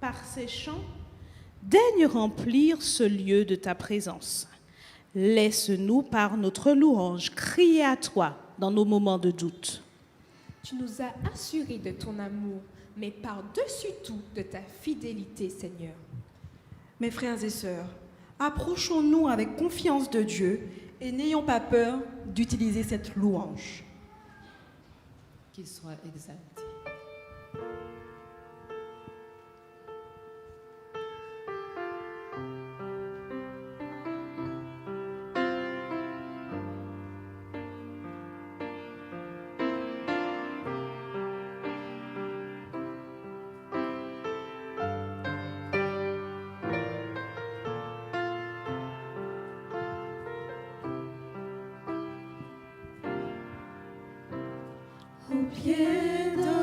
par ces chants, daigne remplir ce lieu de ta présence. Laisse-nous par notre louange crier à toi dans nos moments de doute. Tu nous as assurés de ton amour, mais par-dessus tout de ta fidélité, Seigneur. Mes frères et sœurs, approchons-nous avec confiance de Dieu et n'ayons pas peur d'utiliser cette louange. Qu'il soit exalté. Au pied de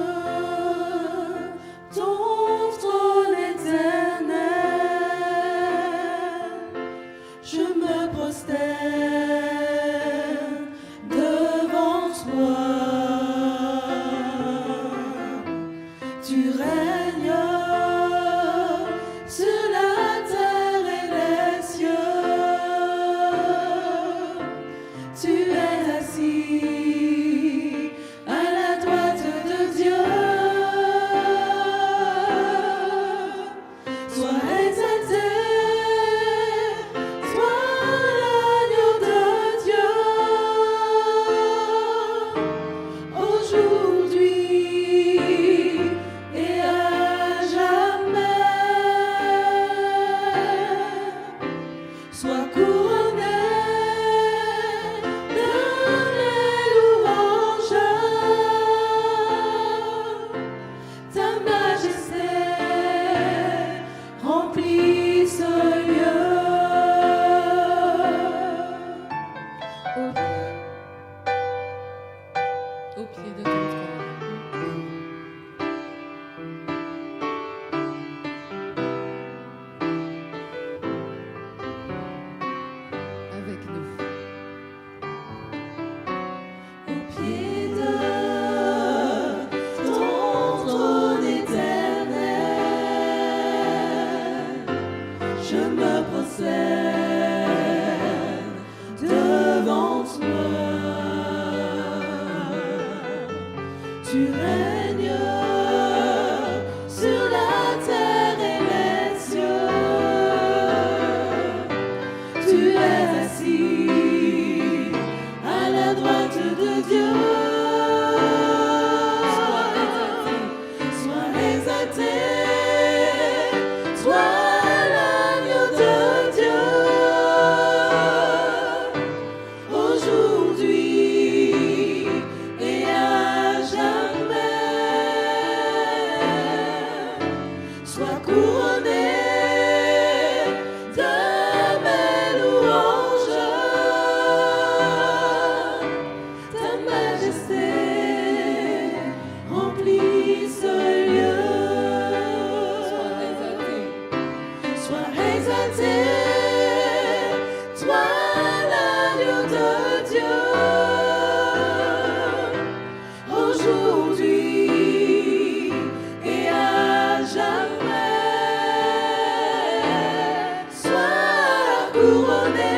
ton trône éternel, je me prosterne devant toi. Tu règnes sur la terre et les cieux. Tu es assis à la droite de Dieu. Sois exalté, sois l'agneau de Dieu. Aujourd'hui et à jamais, sois couronné de mes louanges. Ta majesté remplit ce lieu. Au pied de ton trône. Avec nous. Au pied de ton trône éternel, je me prosterne devant toi. Tu règnes sur la terre et les cieux. Tu es assis à la droite de Dieu. Sois exalté, sois l'agneau de Dieu. Aujourd'hui et à jamais, sois couronné de mes louanges. Ta majesté remplit ce lieu. Sois exalté, toi l'agneau de Dieu. Aujourd'hui et à jamais, sois couronné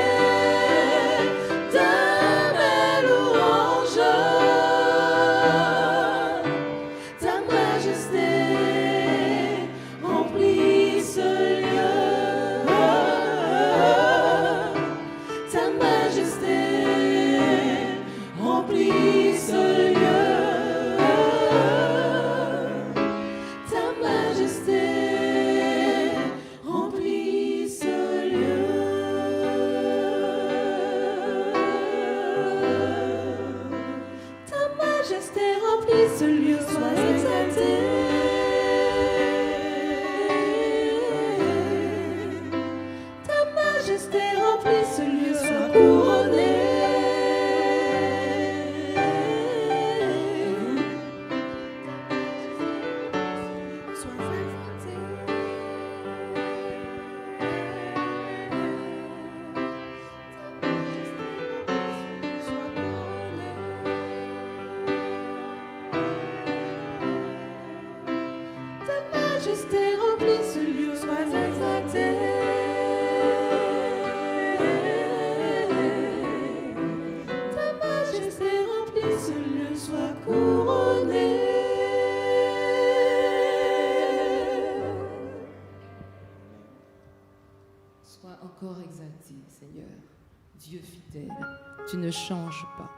de mes louanges. Ta majesté remplit ce lieu. encore exalté, Seigneur. Dieu fidèle, tu ne changes pas.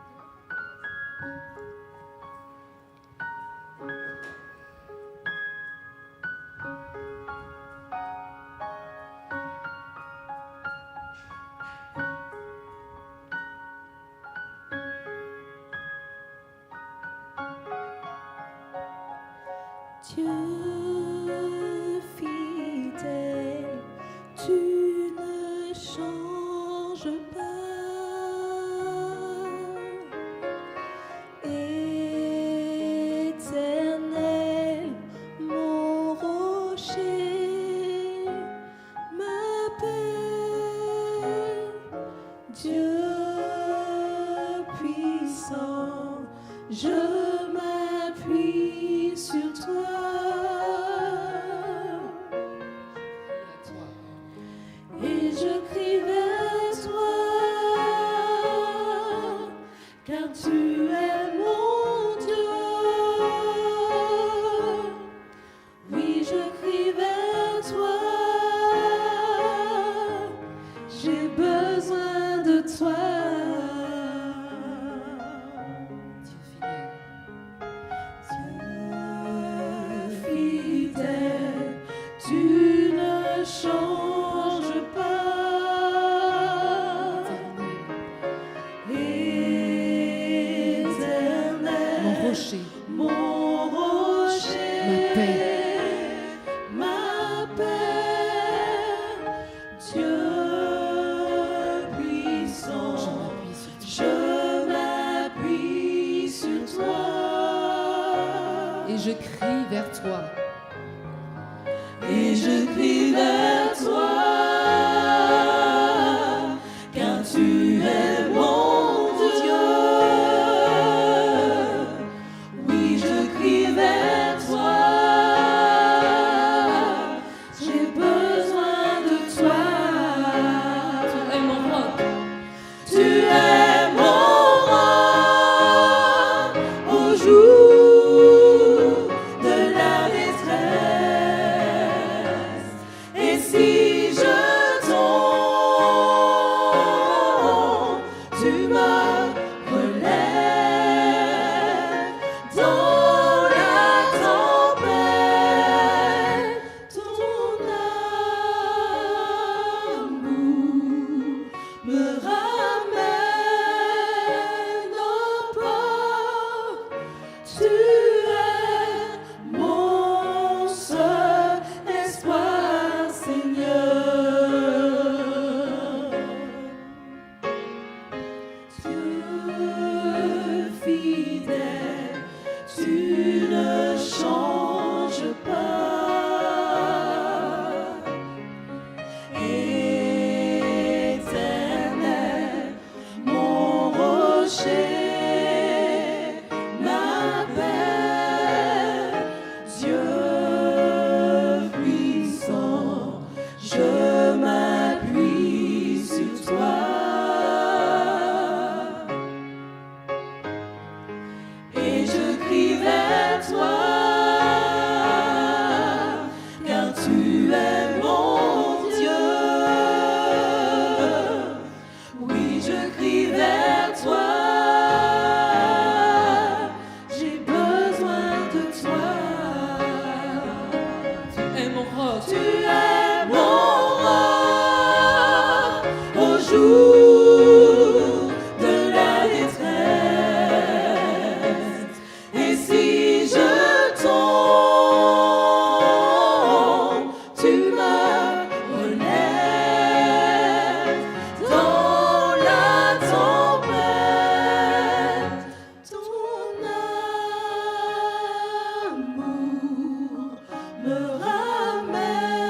Dieu fidèle, tu ne changes pas. Éternel, mon rocher, ma paix, Dieu puissant, je m'appuie sur toi. Et je crie vers toi, car tu es mon Dieu. Oui, je crie vers toi, j'ai besoin de toi. Dieu fidèle, Dieu fidèle, tu ne changes pas. Éternel, mon rocher, mon rocher, ma paix, ma paix, Dieu puissant, je m'appuie sur je m'appuie sur toi. et je crie vers toi. Et je crie vers toi, car tu es mon Dieu. Oui, je crie vers toi, j'ai besoin de toi. Tu es mon roc, Tu es mon roi au jour de la détresse. Et si je tombe, tu me relèves dans la tempête. Ton amour me ramène au port. Tu es mon seul espoir, Seigneur. Dieu fidèle, tu ne changes pas. Éternel, mon rocher, ma paix, Dieu puissant, je m'appuie sur toi. Et je crie vers toi, car tu es mon Dieu. Oui, je crie vers toi, j'ai besoin de toi. tu es mon roc, Tu es mon roi au jour de la détresse. Et si je tombe, tu me relèves dans la tempête. Ton amour me ramène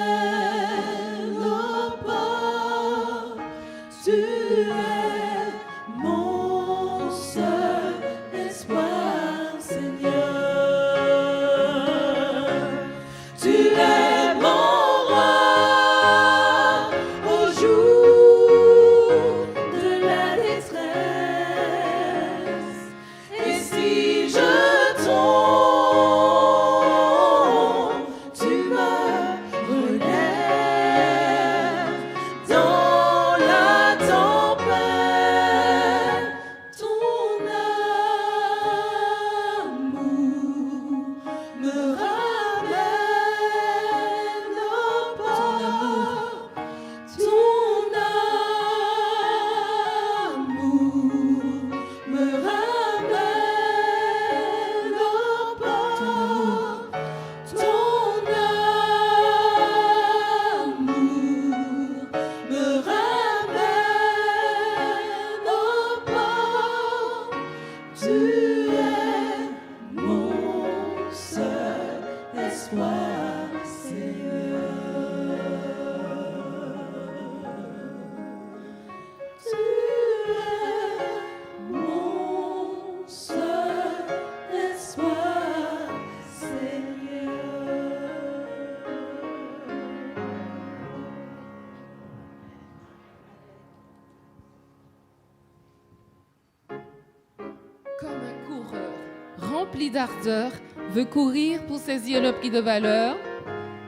rempli d'ardeur, veut courir pour saisir le prix de valeur.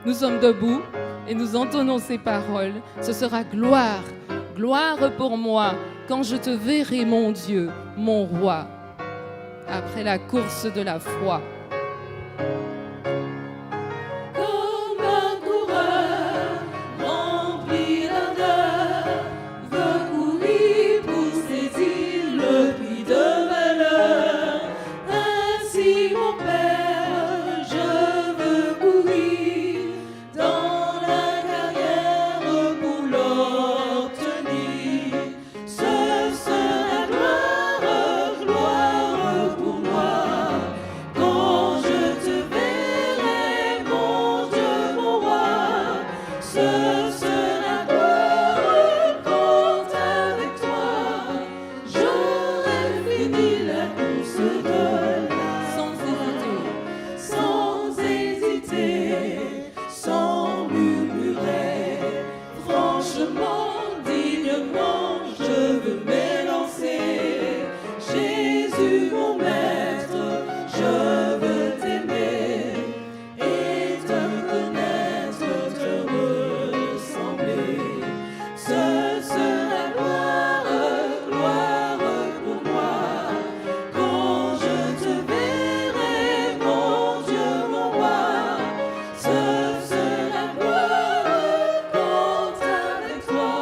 Nous sommes debout et nous entonnons ces paroles. Ce sera gloire, gloire pour moi, quand je te verrai, mon Dieu, mon roi, après la course de la foi. Comme un coureur rempli d'ardeur veut courir pour saisir le prix de valeur. Ainsi, mon Père, je veux courir dans la carrière pour l'obtenir. Ce sera gloire, gloire pour moi, quand je te verrai, mon Dieu, mon roi. Ce sera gloire, quand avec toi j'aurai fini la course de la Sans hésiter, sans murmurer, franchement, dignement, je veux m'élancer. Jésus, mon maître, je veux t'aimer et te connaître, te ressembler. Ce sera gloire, gloire pour moi, quand je te verrai, mon Dieu, mon roi. Ce sera gloire, quand avec toi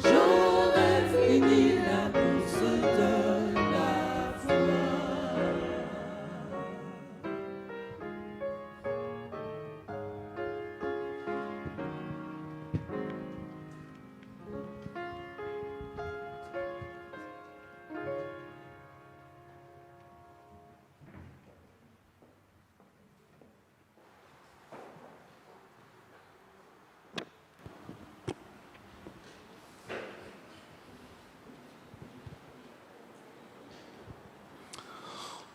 j'aurai fini la course de la foi.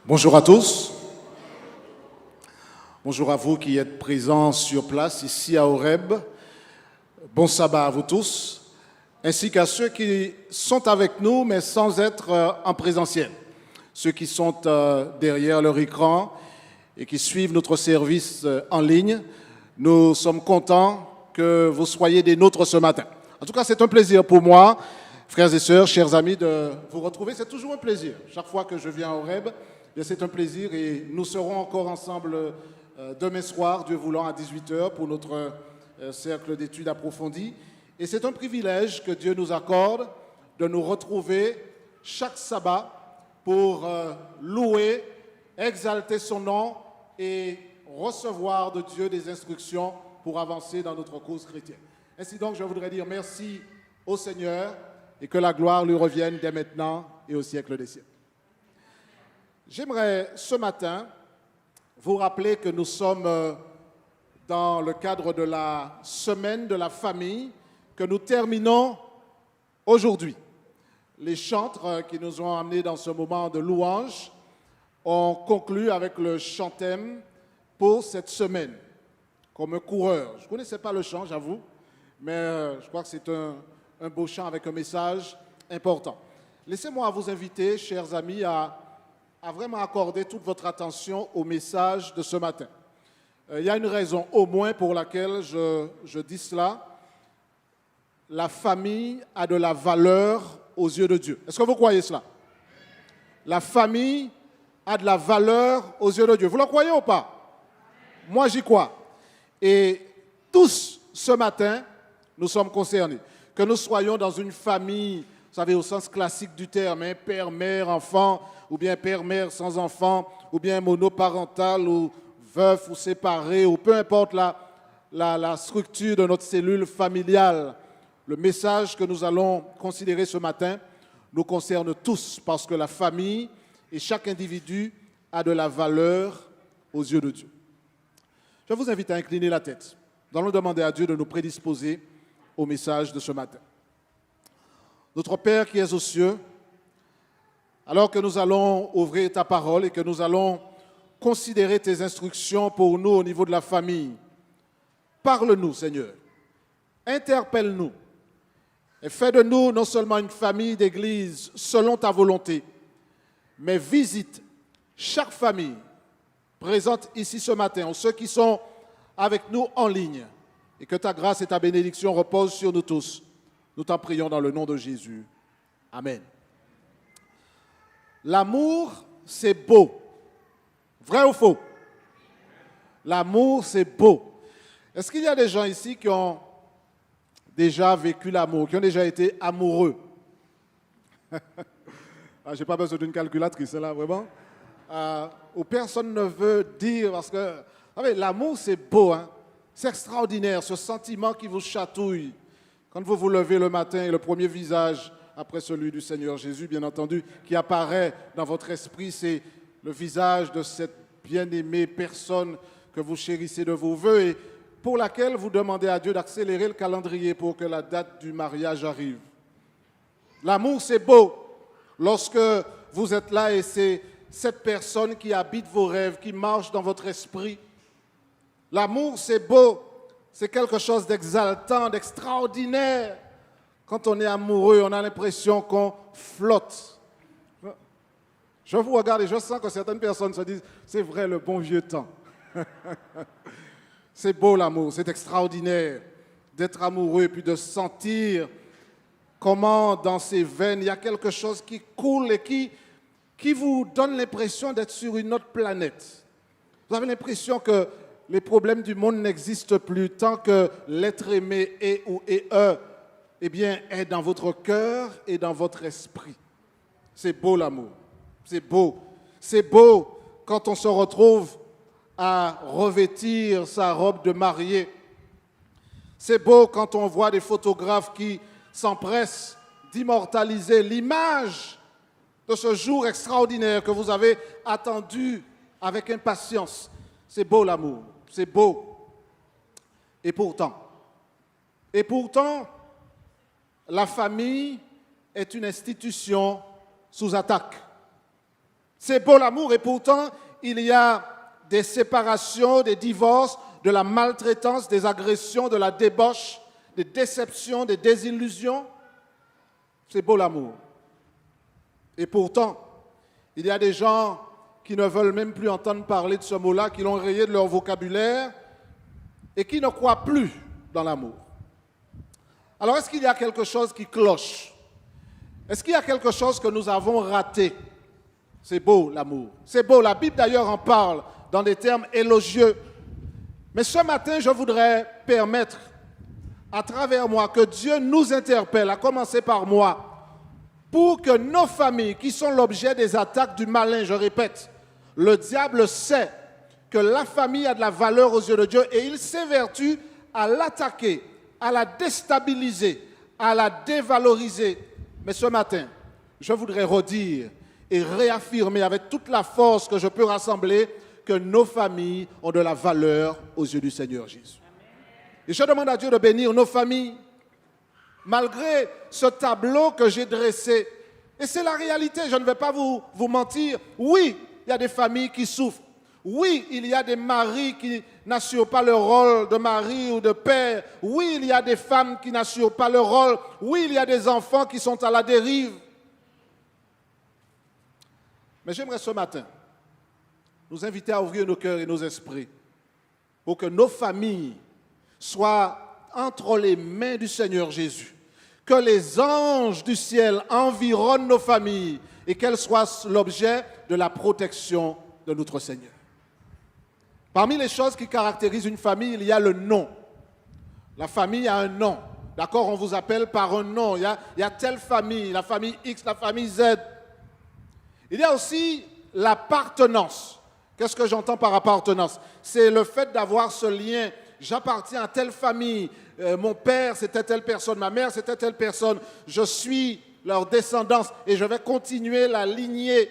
Bonjour à tous. Bonjour à vous qui êtes présents sur place ici à Horeb. Bon sabbat à vous tous, ainsi qu'à ceux qui sont avec nous mais sans être en présentiel. Ceux qui sont derrière leur écran et qui suivent notre service en ligne. Nous sommes contents que vous soyez des nôtres ce matin. En tout cas, c'est un plaisir pour moi, frères et sœurs, chers amis, de vous retrouver. C'est toujours un plaisir. Chaque fois que je viens à Horeb, c'est un plaisir et nous serons encore ensemble demain soir, Dieu voulant, à 18h pour notre cercle d'études approfondies. Et c'est un privilège que Dieu nous accorde de nous retrouver chaque sabbat pour louer, exalter son nom et recevoir de Dieu des instructions pour avancer dans notre cause chrétienne. Ainsi donc, je voudrais dire merci au Seigneur et que la gloire lui revienne dès maintenant et au siècle des siècles. J'aimerais ce matin vous rappeler que nous sommes dans le cadre de la semaine de la famille que nous terminons aujourd'hui. Les chantres qui nous ont amenés dans ce moment de louange ont conclu avec le chant-thème pour cette semaine, comme un coureur. Je ne connaissais pas le chant, j'avoue, mais je crois que c'est un beau chant avec un message important. Laissez-moi vous inviter, chers amis, à vraiment accorder toute votre attention au message de ce matin. Il y a une raison au moins pour laquelle je dis cela. La famille a de la valeur aux yeux de Dieu. Est-ce que vous croyez cela? La famille a de la valeur aux yeux de Dieu. Vous le croyez ou pas? Moi, j'y crois. Et tous, ce matin, nous sommes concernés. Que nous soyons dans une famille, vous savez, au sens classique du terme, hein, père, mère, enfant, ou bien père, mère sans enfant, ou bien monoparental, ou veuf, ou séparé, ou peu importe la structure de notre cellule familiale. Le message que nous allons considérer ce matin nous concerne tous, parce que la famille et chaque individu a de la valeur aux yeux de Dieu. Je vous invite à incliner la tête. Nous allons demander à Dieu de nous prédisposer au message de ce matin. Notre Père qui es aux cieux, alors que nous allons ouvrir ta parole et que nous allons considérer tes instructions pour nous au niveau de la famille, parle-nous, Seigneur. Interpelle-nous et fais de nous non seulement une famille d'église selon ta volonté, mais visite chaque famille présente ici ce matin, ou ceux qui sont avec nous en ligne, et que ta grâce et ta bénédiction reposent sur nous tous. Nous t'en prions dans le nom de Jésus. Amen. L'amour, c'est beau. Vrai ou faux? L'amour, c'est beau. Est-ce qu'il y a des gens ici qui ont déjà vécu l'amour, qui ont déjà été amoureux? Je n'ai pas besoin d'une calculatrice, là, vraiment. Où personne ne veut dire, parce que l'amour, c'est beau, hein? C'est extraordinaire, ce sentiment qui vous chatouille. Quand vous vous levez le matin et le premier visage, après celui du Seigneur Jésus, bien entendu, qui apparaît dans votre esprit, c'est le visage de cette bien-aimée personne que vous chérissez de vos voeux et pour laquelle vous demandez à Dieu d'accélérer le calendrier pour que la date du mariage arrive. L'amour, c'est beau lorsque vous êtes là et c'est cette personne qui habite vos rêves, qui marche dans votre esprit. L'amour, c'est beau, c'est quelque chose d'exaltant, d'extraordinaire. Quand on est amoureux, on a l'impression qu'on flotte. Je vous regarde et je sens que certaines personnes se disent, c'est vrai, le bon vieux temps. C'est beau l'amour, c'est extraordinaire d'être amoureux et puis de sentir comment dans ses veines, il y a quelque chose qui coule et qui vous donne l'impression d'être sur une autre planète. Vous avez l'impression que les problèmes du monde n'existent plus tant que l'être aimé est ou est est dans votre cœur et dans votre esprit. C'est beau l'amour, c'est beau. C'est beau quand on se retrouve à revêtir sa robe de mariée. C'est beau quand on voit des photographes qui s'empressent d'immortaliser l'image de ce jour extraordinaire que vous avez attendu avec impatience. C'est beau l'amour, c'est beau. Et pourtant, la famille est une institution sous attaque. C'est beau l'amour et pourtant, il y a des séparations, des divorces, de la maltraitance, des agressions, de la débauche, des déceptions, des désillusions. C'est beau l'amour. Et pourtant, il y a des gens qui ne veulent même plus entendre parler de ce mot-là, qui l'ont rayé de leur vocabulaire et qui ne croient plus dans l'amour. Alors, est-ce qu'il y a quelque chose qui cloche? Est-ce qu'il y a quelque chose que nous avons raté? C'est beau l'amour. C'est beau. La Bible d'ailleurs en parle dans des termes élogieux. Mais ce matin, je voudrais permettre à travers moi que Dieu nous interpelle, à commencer par moi, pour que nos familles, qui sont l'objet des attaques du malin, je répète, le diable sait que la famille a de la valeur aux yeux de Dieu et il s'évertue à l'attaquer, à la déstabiliser, à la dévaloriser. Mais ce matin, je voudrais redire et réaffirmer avec toute la force que je peux rassembler que nos familles ont de la valeur aux yeux du Seigneur Jésus. Et je demande à Dieu de bénir nos familles, malgré ce tableau que j'ai dressé. Et c'est la réalité, je ne vais pas vous mentir. Oui, il y a des familles qui souffrent. Oui, il y a des maris qui n'assurent pas leur rôle de mari ou de père. Oui, il y a des femmes qui n'assurent pas leur rôle. Oui, il y a des enfants qui sont à la dérive. Mais j'aimerais ce matin nous inviter à ouvrir nos cœurs et nos esprits pour que nos familles soient entre les mains du Seigneur Jésus. Que les anges du ciel environnent nos familles et qu'elles soient l'objet de la protection de notre Seigneur. Parmi les choses qui caractérisent une famille, il y a le nom. La famille a un nom. D'accord, on vous appelle par un nom. Il y a telle famille, la famille X, la famille Z. Il y a aussi l'appartenance. Qu'est-ce que j'entends par appartenance? C'est le fait d'avoir ce lien. J'appartiens à telle famille. Mon père, c'était telle personne. Ma mère, c'était telle personne. Je suis leur descendance et je vais continuer la lignée.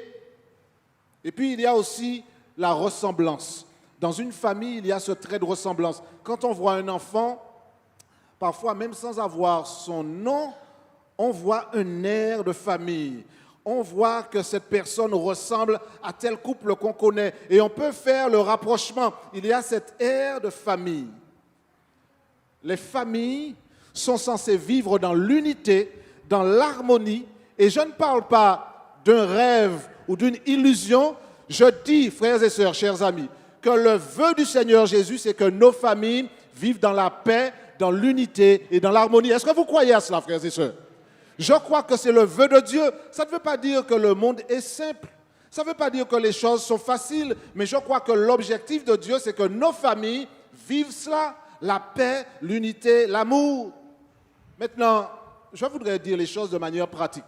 Et puis, il y a aussi la ressemblance. Dans une famille, il y a ce trait de ressemblance. Quand on voit un enfant, parfois même sans avoir son nom, on voit un air de famille. On voit que cette personne ressemble à tel couple qu'on connaît. Et on peut faire le rapprochement. Il y a cet air de famille. Les familles sont censées vivre dans l'unité, dans l'harmonie. Et je ne parle pas d'un rêve ou d'une illusion. Je dis, frères et sœurs, chers amis, que le vœu du Seigneur Jésus, c'est que nos familles vivent dans la paix, dans l'unité et dans l'harmonie. Est-ce que vous croyez à cela, frères et sœurs? Je crois que c'est le vœu de Dieu. Ça ne veut pas dire que le monde est simple. Ça ne veut pas dire que les choses sont faciles. Mais je crois que l'objectif de Dieu, c'est que nos familles vivent cela. La paix, l'unité, l'amour. Maintenant, je voudrais dire les choses de manière pratique.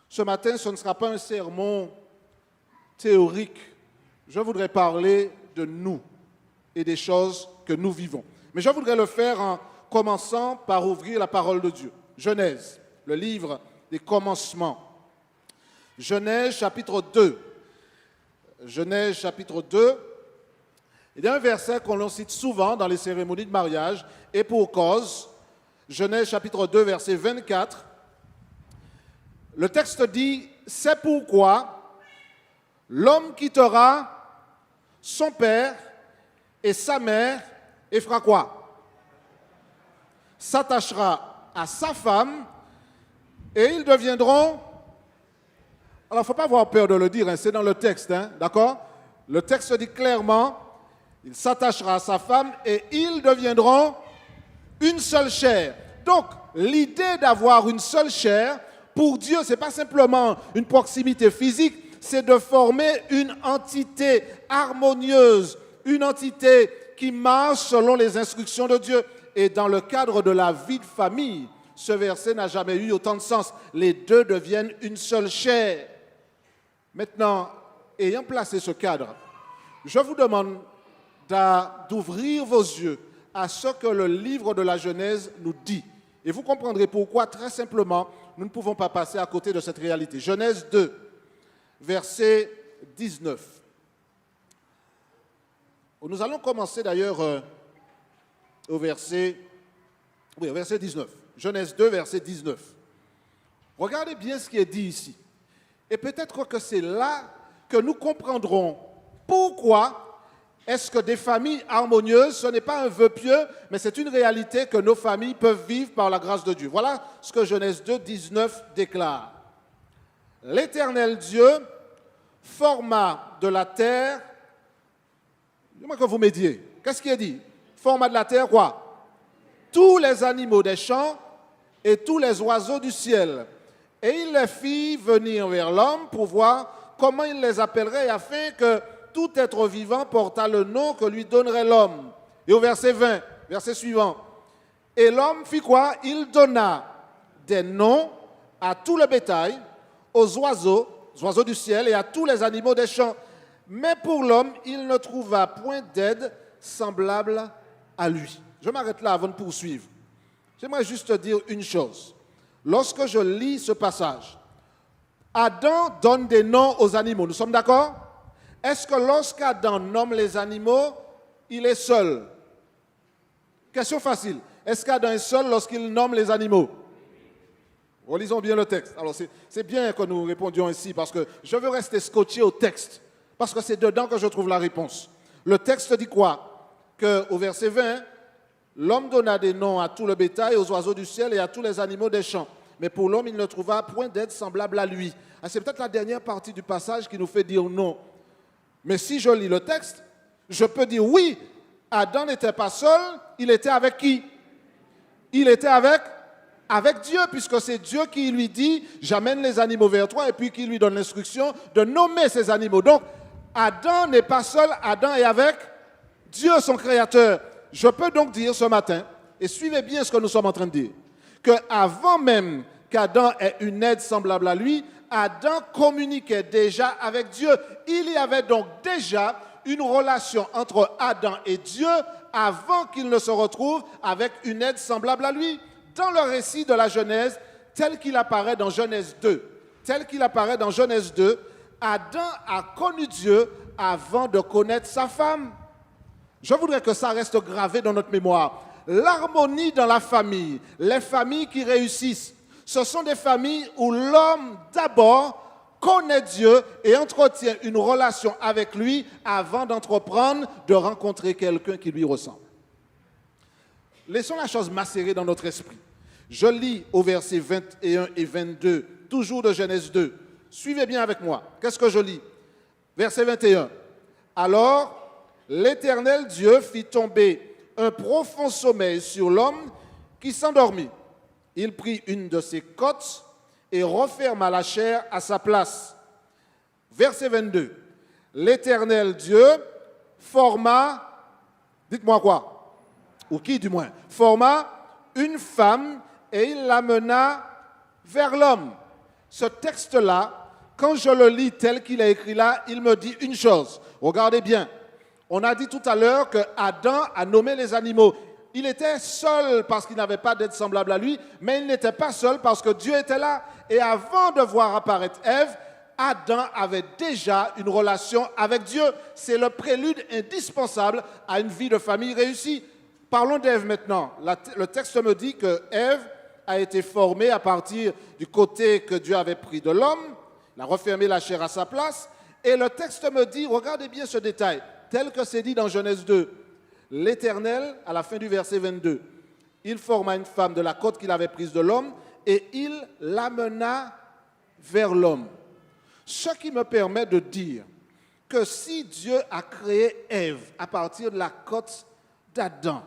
Ce matin, ce ne sera pas un sermon théorique. Je voudrais parler de nous et des choses que nous vivons. Mais je voudrais le faire en commençant par ouvrir la parole de Dieu. Genèse, le livre des commencements. Genèse chapitre 2. Genèse chapitre 2. Il y a un verset qu'on cite souvent dans les cérémonies de mariage, et pour cause. Genèse chapitre 2, verset 24. Le texte dit, « C'est pourquoi l'homme quittera son père et sa mère et fera quoi? S'attachera à sa femme et ils deviendront... » Alors, il ne faut pas avoir peur de le dire, hein, c'est dans le texte, hein, d'accord? Le texte dit clairement, il s'attachera à sa femme et ils deviendront une seule chair. Donc, l'idée d'avoir une seule chair, pour Dieu, ce n'est pas simplement une proximité physique, c'est de former une entité harmonieuse, une entité qui marche selon les instructions de Dieu. Et dans le cadre de la vie de famille, ce verset n'a jamais eu autant de sens. Les deux deviennent une seule chair. Maintenant, ayant placé ce cadre, je vous demande d'ouvrir vos yeux à ce que le livre de la Genèse nous dit. Et vous comprendrez pourquoi, très simplement, nous ne pouvons pas passer à côté de cette réalité. Genèse 2, verset 19. Nous allons commencer d'ailleurs au verset 19. Genèse 2, verset 19. Regardez bien ce qui est dit ici. Et peut-être que c'est là que nous comprendrons pourquoi est-ce que des familles harmonieuses, ce n'est pas un vœu pieux, mais c'est une réalité que nos familles peuvent vivre par la grâce de Dieu. Voilà ce que Genèse 2, 19 déclare. L'Éternel Dieu forma de la terre, dis-moi que vous m'aidiez, qu'est-ce qui est dit? Forma de la terre quoi? Tous les animaux des champs et tous les oiseaux du ciel. Et il les fit venir vers l'homme pour voir comment il les appellerait afin que tout être vivant porta le nom que lui donnerait l'homme. Et au verset 20, verset suivant. Et l'homme fit quoi? Il donna des noms à tout le bétail, aux oiseaux du ciel et à tous les animaux des champs. Mais pour l'homme, il ne trouva point d'aide semblable à lui. Je m'arrête là avant de poursuivre. J'aimerais juste dire une chose. Lorsque je lis ce passage, Adam donne des noms aux animaux. Nous sommes d'accord? Est-ce que lorsqu'Adam nomme les animaux, il est seul? Question facile. Est-ce qu'Adam est seul lorsqu'il nomme les animaux? Relisons bien le texte. Alors c'est bien que nous répondions ici parce que je veux rester scotché au texte. Parce que c'est dedans que je trouve la réponse. Le texte dit quoi? Qu'au verset 20, l'homme donna des noms à tout le bétail, aux oiseaux du ciel et à tous les animaux des champs. Mais pour l'homme, il ne trouva point d'aide semblable à lui. Ah, c'est peut-être la dernière partie du passage qui nous fait dire non. Mais si je lis le texte, je peux dire oui, Adam n'était pas seul, il était avec qui? Il était avec Dieu, puisque c'est Dieu qui lui dit, j'amène les animaux vers toi, et puis qui lui donne l'instruction de nommer ces animaux. Donc, Adam n'est pas seul, Adam est avec Dieu, son créateur. Je peux donc dire ce matin, et suivez bien ce que nous sommes en train de dire, qu'avant même qu'Adam ait une aide semblable à lui, Adam communiquait déjà avec Dieu. Il y avait donc déjà une relation entre Adam et Dieu avant qu'il ne se retrouve avec une aide semblable à lui. Dans le récit de la Genèse, tel qu'il apparaît dans Genèse 2, Adam a connu Dieu avant de connaître sa femme. Je voudrais que ça reste gravé dans notre mémoire. L'harmonie dans la famille, les familles qui réussissent, ce sont des familles où l'homme d'abord connaît Dieu et entretient une relation avec lui avant d'entreprendre de rencontrer quelqu'un qui lui ressemble. Laissons la chose macérer dans notre esprit. Je lis au verset 21 et 22, toujours de Genèse 2. Suivez bien avec moi. Qu'est-ce que je lis? Verset 21. Alors, l'Éternel Dieu fit tomber un profond sommeil sur l'homme qui s'endormit. Il prit une de ses côtes et referma la chair à sa place. Verset 22. L'Éternel Dieu forma, dites-moi quoi, ou qui du moins, forma une femme et il l'amena vers l'homme. Ce texte-là, quand je le lis tel qu'il est écrit là, il me dit une chose. Regardez bien. On a dit tout à l'heure que Adam a nommé les animaux. Il était seul parce qu'il n'avait pas d'être semblable à lui, mais il n'était pas seul parce que Dieu était là. Et avant de voir apparaître Ève, Adam avait déjà une relation avec Dieu. C'est le prélude indispensable à une vie de famille réussie. Parlons d'Ève maintenant. Le texte me dit que Ève a été formée à partir du côté que Dieu avait pris de l'homme. Il a refermé la chair à sa place. Et le texte me dit, regardez bien ce détail, tel que c'est dit dans Genèse 2. L'Éternel, à la fin du verset 22, il forma une femme de la côte qu'il avait prise de l'homme et il l'amena vers l'homme. Ce qui me permet de dire que si Dieu a créé Ève à partir de la côte d'Adam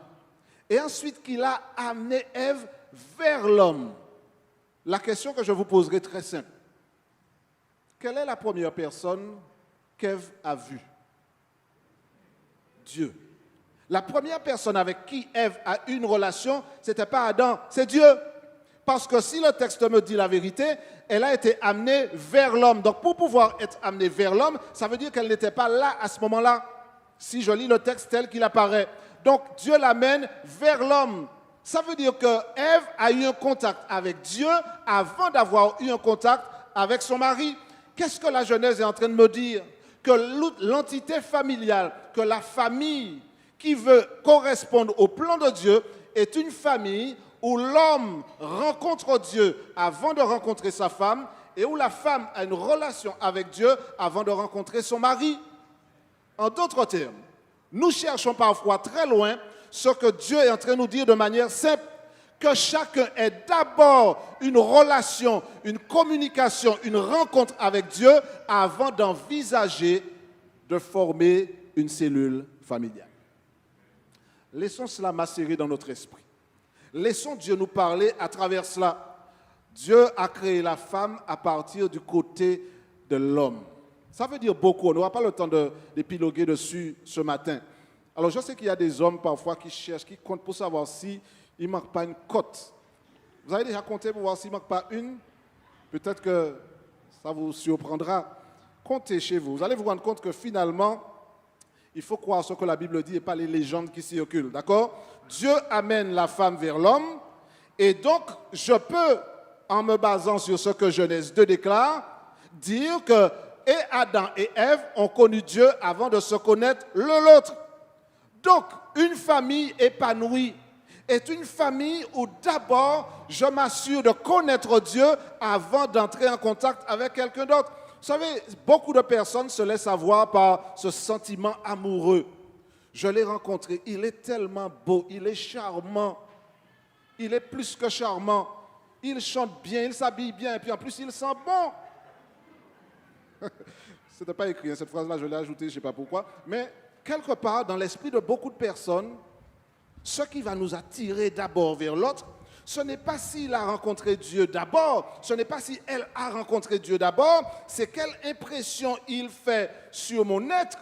et ensuite qu'il a amené Ève vers l'homme, la question que je vous poserai est très simple. Quelle est la première personne qu'Ève a vue? Dieu. La première personne avec qui Ève a eu une relation, ce n'était pas Adam, c'est Dieu. Parce que si le texte me dit la vérité, elle a été amenée vers l'homme. Donc pour pouvoir être amenée vers l'homme, ça veut dire qu'elle n'était pas là à ce moment-là. Si je lis le texte tel qu'il apparaît. Donc Dieu l'amène vers l'homme. Ça veut dire que Ève a eu un contact avec Dieu avant d'avoir eu un contact avec son mari. Qu'est-ce que la Genèse est en train de me dire? Que l'entité familiale, que la famille qui veut correspondre au plan de Dieu est une famille où l'homme rencontre Dieu avant de rencontrer sa femme et où la femme a une relation avec Dieu avant de rencontrer son mari. En d'autres termes, nous cherchons parfois très loin ce que Dieu est en train de nous dire de manière simple, que chacun ait d'abord une relation, une communication, une rencontre avec Dieu avant d'envisager de former une cellule familiale. Laissons cela macérer dans notre esprit. Laissons Dieu nous parler à travers cela. Dieu a créé la femme à partir du côté de l'homme. Ça veut dire beaucoup. On n'aura pas le temps d'épiloguer dessus ce matin. Alors je sais qu'il y a des hommes parfois qui cherchent, qui comptent pour savoir si il ne manque pas une côte. Vous avez déjà compté pour voir s'il ne manque pas une? Peut-être que ça vous surprendra. Comptez chez vous. Vous allez vous rendre compte que finalement, il faut croire ce que la Bible dit et pas les légendes qui circulent. D'accord? Dieu amène la femme vers l'homme. Et donc, je peux, en me basant sur ce que Genèse 2 déclare, dire que et Adam et Ève ont connu Dieu avant de se connaître l'un l'autre. Donc, une famille épanouie est une famille où d'abord, je m'assure de connaître Dieu avant d'entrer en contact avec quelqu'un d'autre. Vous savez, beaucoup de personnes se laissent avoir par ce sentiment amoureux. Je l'ai rencontré, il est tellement beau, il est charmant, il est plus que charmant, il chante bien, il s'habille bien, et puis en plus il sent bon. Ce n'était pas écrit, hein, cette phrase-là, je l'ai ajoutée, je ne sais pas pourquoi, mais quelque part, dans l'esprit de beaucoup de personnes, ce qui va nous attirer d'abord vers l'autre, ce n'est pas s'il a rencontré Dieu d'abord, ce n'est pas si elle a rencontré Dieu d'abord, c'est quelle impression il fait sur mon être,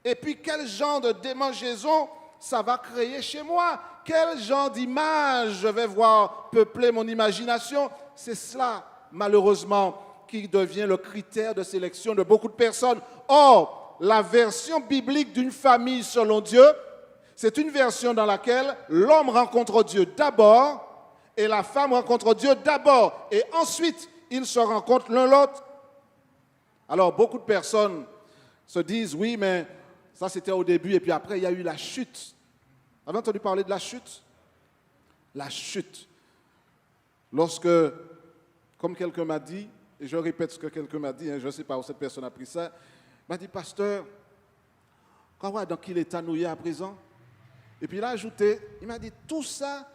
et puis quel genre de démangeaison ça va créer chez moi, quel genre d'image je vais voir peupler mon imagination. C'est cela, malheureusement, qui devient le critère de sélection de beaucoup de personnes. Or, la version biblique d'une famille selon Dieu, c'est une version dans laquelle l'homme rencontre Dieu d'abord et la femme rencontre Dieu d'abord. Et ensuite, ils se rencontrent l'un l'autre. Alors, beaucoup de personnes se disent, oui, mais ça c'était au début et puis après, il y a eu la chute. Vous avez entendu parler de la chute? La chute. Lorsque, comme quelqu'un m'a dit, et je répète ce que quelqu'un m'a dit, hein, je ne sais pas où cette personne a pris ça, m'a dit, pasteur, dans quel état nous y est à présent? Et puis il a ajouté, il m'a dit, tout ça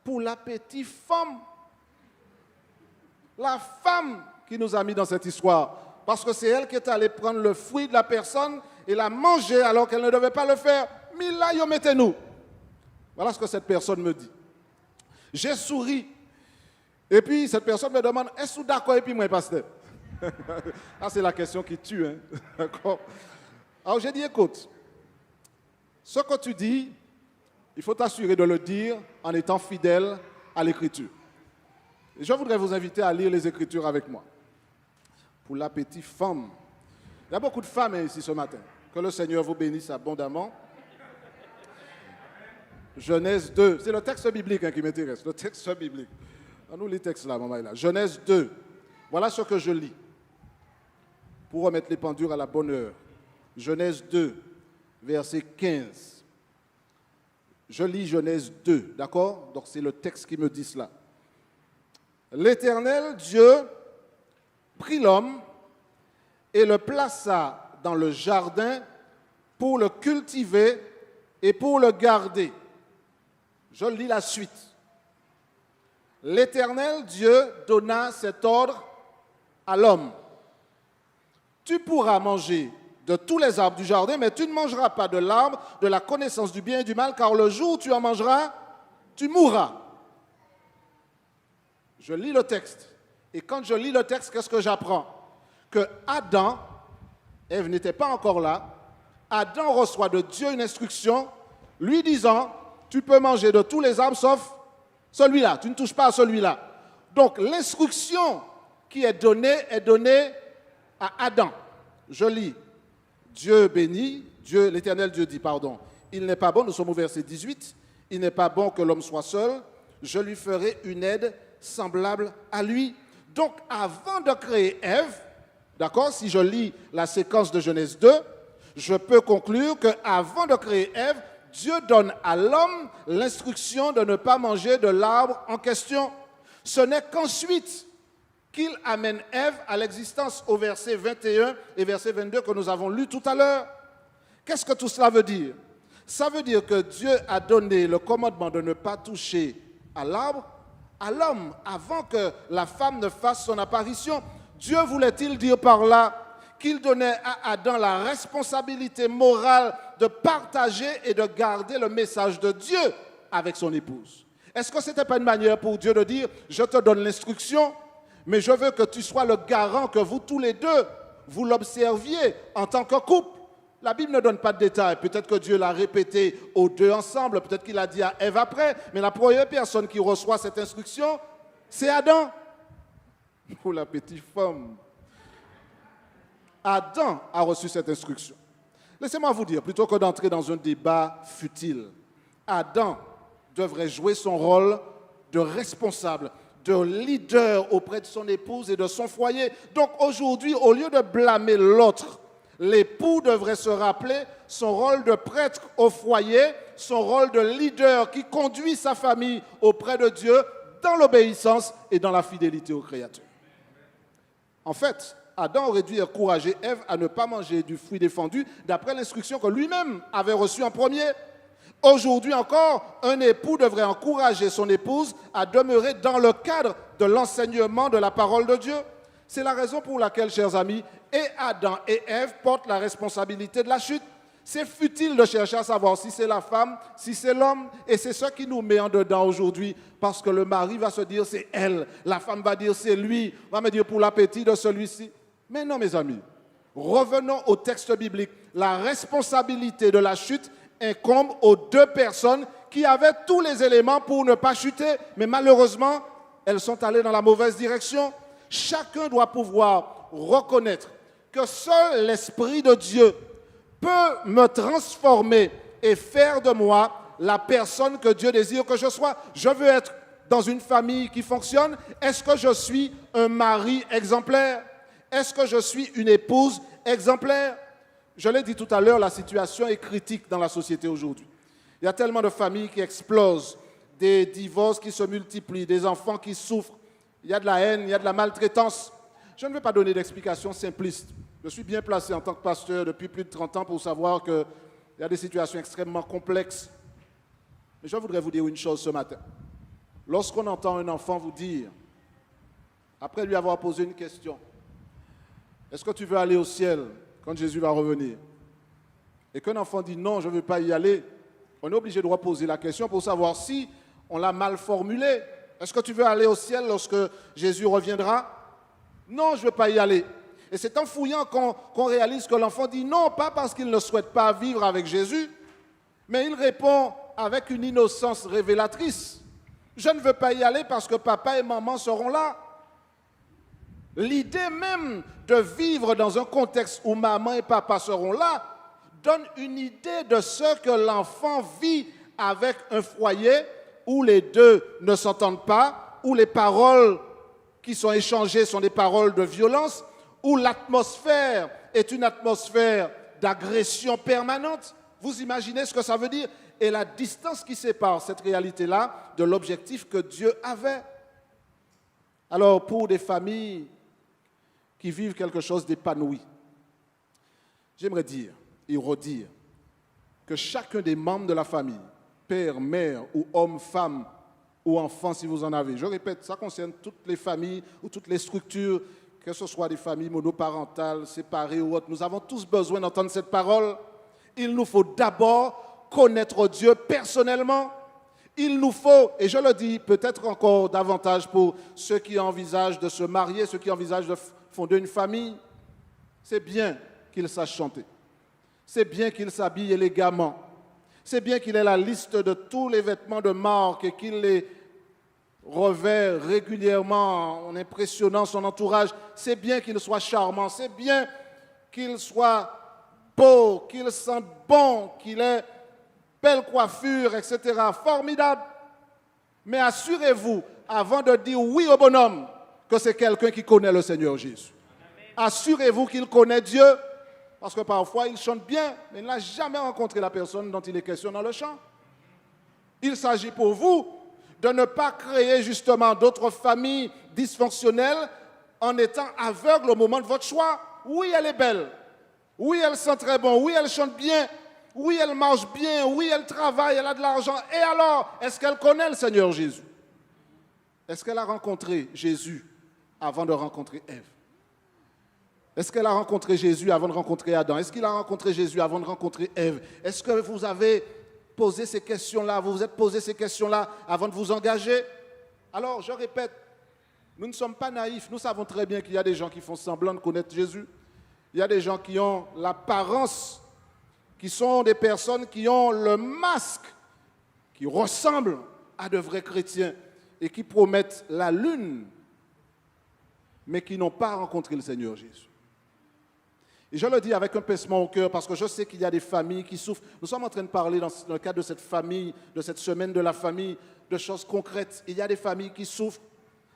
pour la petite femme. La femme qui nous a mis dans cette histoire. parce que c'est elle qui est allée prendre le fruit de la personne et l'a mangé alors qu'elle ne devait pas le faire. Mila, yo mettez-nous. Voilà ce que cette personne me dit. J'ai souri. Et puis, cette personne me demande, est-ce que vous d'accord et puis moi, pasteur? Ah, c'est la question qui tue. Hein? D'accord. Alors, j'ai dit, écoute, ce que tu dis, il faut t'assurer de le dire en étant fidèle à l'Écriture. Et je voudrais vous inviter à lire les Écritures avec moi. Pour la petite femme. Il y a beaucoup de femmes ici ce matin. Que le Seigneur vous bénisse abondamment. Genèse 2. C'est le texte biblique qui m'intéresse. Le texte biblique. Nous, les textes là, maman est là. Genèse 2. Voilà ce que je lis. Pour remettre les pendules à la bonne heure. Genèse 2, verset 15. Je lis Genèse 2, d'accord? Donc c'est le texte qui me dit cela. L'Éternel Dieu prit l'homme et le plaça dans le jardin pour le cultiver et pour le garder. Je lis la suite. L'Éternel Dieu donna cet ordre à l'homme. Tu pourras manger de tous les arbres du jardin, mais tu ne mangeras pas de l'arbre de la connaissance du bien et du mal, car le jour où tu en mangeras, tu mourras. Je lis le texte. Et quand je lis le texte, qu'est-ce que j'apprends? Que Adam, Ève n'était pas encore là, Adam reçoit de Dieu une instruction, lui disant, tu peux manger de tous les arbres sauf celui-là, tu ne touches pas à celui-là. Donc l'instruction qui est donnée à Adam. Je lis. Dieu bénit, l'Éternel Dieu dit, pardon, il n'est pas bon, nous sommes au verset 18, il n'est pas bon que l'homme soit seul, je lui ferai une aide semblable à lui. Donc, avant de créer Ève, d'accord, si je lis la séquence de Genèse 2, je peux conclure qu'avant de créer Ève, Dieu donne à l'homme l'instruction de ne pas manger de l'arbre en question. Ce n'est qu'ensuite qu'il amène Ève à l'existence au verset 21 et verset 22 que nous avons lu tout à l'heure. Qu'est-ce que tout cela veut dire? Ça veut dire que Dieu a donné le commandement de ne pas toucher à l'arbre à l'homme avant que la femme ne fasse son apparition. Dieu voulait-il dire par là qu'il donnait à Adam la responsabilité morale de partager et de garder le message de Dieu avec son épouse? Est-ce que ce n'était pas une manière pour Dieu de dire, je te donne l'instruction, mais je veux que tu sois le garant, que vous tous les deux, vous l'observiez en tant que couple? La Bible ne donne pas de détails. Peut-être que Dieu l'a répété aux deux ensemble, peut-être qu'il l'a dit à Ève après, mais la première personne qui reçoit cette instruction, c'est Adam. Pour la petite femme. Adam a reçu cette instruction. Laissez-moi vous dire, plutôt que d'entrer dans un débat futile, Adam devrait jouer son rôle de responsable, de leader auprès de son épouse et de son foyer. Donc aujourd'hui, au lieu de blâmer l'autre, l'époux devrait se rappeler son rôle de prêtre au foyer, son rôle de leader qui conduit sa famille auprès de Dieu dans l'obéissance et dans la fidélité au Créateur. En fait, Adam aurait dû encourager Ève à ne pas manger du fruit défendu d'après l'instruction que lui-même avait reçue en premier. Aujourd'hui encore, un époux devrait encourager son épouse à demeurer dans le cadre de l'enseignement de la parole de Dieu. C'est la raison pour laquelle, chers amis, et Adam et Ève portent la responsabilité de la chute. C'est futile de chercher à savoir si c'est la femme, si c'est l'homme, et c'est ce qui nous met en dedans aujourd'hui, parce que le mari va se dire c'est elle, la femme va dire c'est lui, va me dire pour l'appétit de celui-ci. Mais non, mes amis, revenons au texte biblique. La responsabilité de la chute incombe aux deux personnes qui avaient tous les éléments pour ne pas chuter, mais malheureusement, elles sont allées dans la mauvaise direction. Chacun doit pouvoir reconnaître que seul l'Esprit de Dieu peut me transformer et faire de moi la personne que Dieu désire que je sois. Je veux être dans une famille qui fonctionne. Est-ce que je suis un mari exemplaire? Est-ce que je suis une épouse exemplaire? Je l'ai dit tout à l'heure, la situation est critique dans la société aujourd'hui. Il y a tellement de familles qui explosent, des divorces qui se multiplient, des enfants qui souffrent. Il y a de la haine, il y a de la maltraitance. Je ne vais pas donner d'explications simplistes. Je suis bien placé en tant que pasteur depuis plus de 30 ans pour savoir qu'il y a des situations extrêmement complexes. Mais je voudrais vous dire une chose ce matin. Lorsqu'on entend un enfant vous dire, après lui avoir posé une question, Est-ce que tu veux aller au ciel quand Jésus va revenir? Et qu'un enfant dit non, je ne veux pas y aller, on est obligé de reposer la question pour savoir si on l'a mal formulé. Est-ce que tu veux aller au ciel lorsque Jésus reviendra? Non, je ne veux pas y aller. Et c'est en fouillant qu'on réalise que l'enfant dit non, pas parce qu'il ne souhaite pas vivre avec Jésus, mais il répond avec une innocence révélatrice. Je ne veux pas y aller parce que papa et maman seront là. L'idée même de vivre dans un contexte où maman et papa seront là donne une idée de ce que l'enfant vit avec un foyer où les deux ne s'entendent pas, où les paroles qui sont échangées sont des paroles de violence, où l'atmosphère est une atmosphère d'agression permanente. Vous imaginez ce que ça veut dire? Et la distance qui sépare cette réalité-là de l'objectif que Dieu avait. Alors, pour des familles qui vivent quelque chose d'épanoui, j'aimerais dire et redire que chacun des membres de la famille, père, mère ou homme, femme ou enfant si vous en avez, je répète, ça concerne toutes les familles ou toutes les structures, que ce soit des familles monoparentales, séparées ou autres, nous avons tous besoin d'entendre cette parole. Il nous faut d'abord connaître Dieu personnellement. Il nous faut, et je le dis peut-être encore davantage pour ceux qui envisagent de se marier, ceux qui envisagent de fonder une famille, c'est bien qu'ils sachent chanter. C'est bien qu'il s'habille élégamment. C'est bien qu'il ait la liste de tous les vêtements de marque et qu'il les revêt régulièrement en impressionnant son entourage. C'est bien qu'il soit charmant. C'est bien qu'il soit beau, qu'il sente bon, qu'il ait belle coiffure, etc. Formidable. Mais assurez-vous, avant de dire oui au bonhomme, que c'est quelqu'un qui connaît le Seigneur Jésus. Assurez-vous qu'il connaît Dieu. Parce que parfois, il chante bien, mais il n'a jamais rencontré la personne dont il est question dans le chant. Il s'agit pour vous de ne pas créer justement d'autres familles dysfonctionnelles en étant aveugle au moment de votre choix. Oui, elle est belle. Oui, elle sent très bon. Oui, elle chante bien. Oui, elle mange bien. Oui, elle travaille, elle a de l'argent. Et alors, est-ce qu'elle connaît le Seigneur Jésus? Est-ce qu'elle a rencontré Jésus avant de rencontrer Ève? Est-ce qu'elle a rencontré Jésus avant de rencontrer Adam? Est-ce qu'il a rencontré Jésus avant de rencontrer Ève? Est-ce que vous avez posé ces questions-là, vous vous êtes posé ces questions-là avant de vous engager? Alors, je répète, nous ne sommes pas naïfs. Nous savons très bien qu'il y a des gens qui font semblant de connaître Jésus. Il y a des gens qui ont l'apparence, qui sont des personnes qui ont le masque, qui ressemblent à de vrais chrétiens et qui promettent la lune, mais qui n'ont pas rencontré le Seigneur Jésus. Et je le dis avec un pincement au cœur parce que je sais qu'il y a des familles qui souffrent. Nous sommes en train de parler dans le cadre de cette famille, de cette semaine de la famille, de choses concrètes. Il y a des familles qui souffrent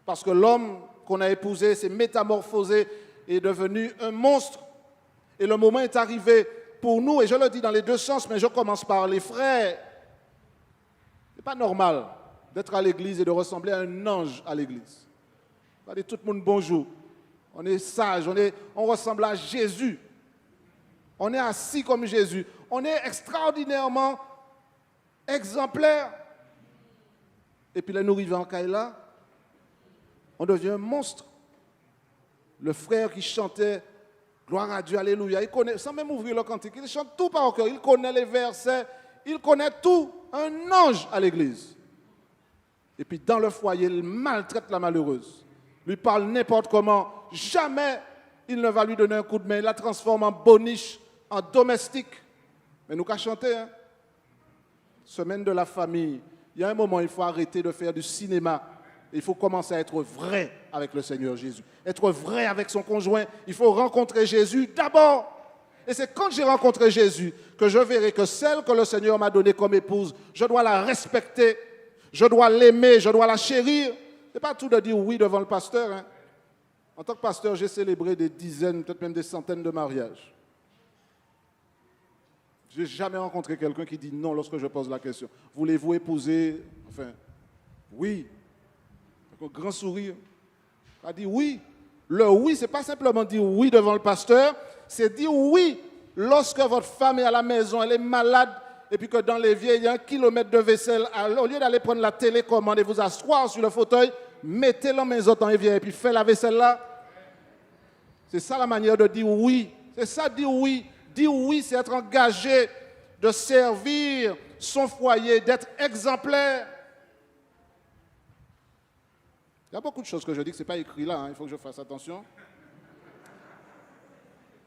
parce que l'homme qu'on a épousé s'est métamorphosé, est devenu un monstre. Et le moment est arrivé pour nous, et je le dis dans les deux sens, mais je commence par les frères. Ce n'est pas normal d'être à l'église et de ressembler à un ange à l'église. On va dire tout le monde bonjour. On est sage, on ressemble à Jésus. On est assis comme Jésus. On est extraordinairement exemplaire. Et puis là, nous arrivons en Kaila, on devient un monstre. Le frère qui chantait gloire à Dieu, alléluia, il connaît, sans même ouvrir le cantique, il chante tout par cœur, il connaît les versets, il connaît tout. Un ange à l'église. Et puis dans le foyer, il maltraite la malheureuse. Lui parle n'importe comment. Jamais il ne va lui donner un coup de main. Il la transforme en boniche, en domestique. Mais nous qu'à chanter, hein? Semaine de la famille. Il y a un moment, il faut arrêter de faire du cinéma. Il faut commencer à être vrai avec le Seigneur Jésus. Être vrai avec son conjoint. Il faut rencontrer Jésus d'abord. Et c'est quand j'ai rencontré Jésus que je verrai que celle que le Seigneur m'a donnée comme épouse, je dois la respecter, je dois l'aimer, je dois la chérir. Ce n'est pas tout de dire oui devant le pasteur. Hein. En tant que pasteur, j'ai célébré des dizaines, peut-être même des centaines de mariages. Je n'ai jamais rencontré quelqu'un qui dit non lorsque je pose la question. Voulez-vous épouser? Enfin, oui. Avec un grand sourire. Il a dit oui. Le oui, ce n'est pas simplement dire oui devant le pasteur, c'est dire oui lorsque votre femme est à la maison, elle est malade, et puis que dans l'évier, il y a 1 kilomètre de vaisselle. Alors, au lieu d'aller prendre la télécommande et vous asseoir sur le fauteuil, mettez-la maison dans l'évier et puis faites la vaisselle là. C'est ça la manière de dire oui. C'est ça, dire oui. Dire oui, c'est être engagé, de servir son foyer, d'être exemplaire. Il y a beaucoup de choses que je dis que ce n'est pas écrit là, hein, il faut que je fasse attention.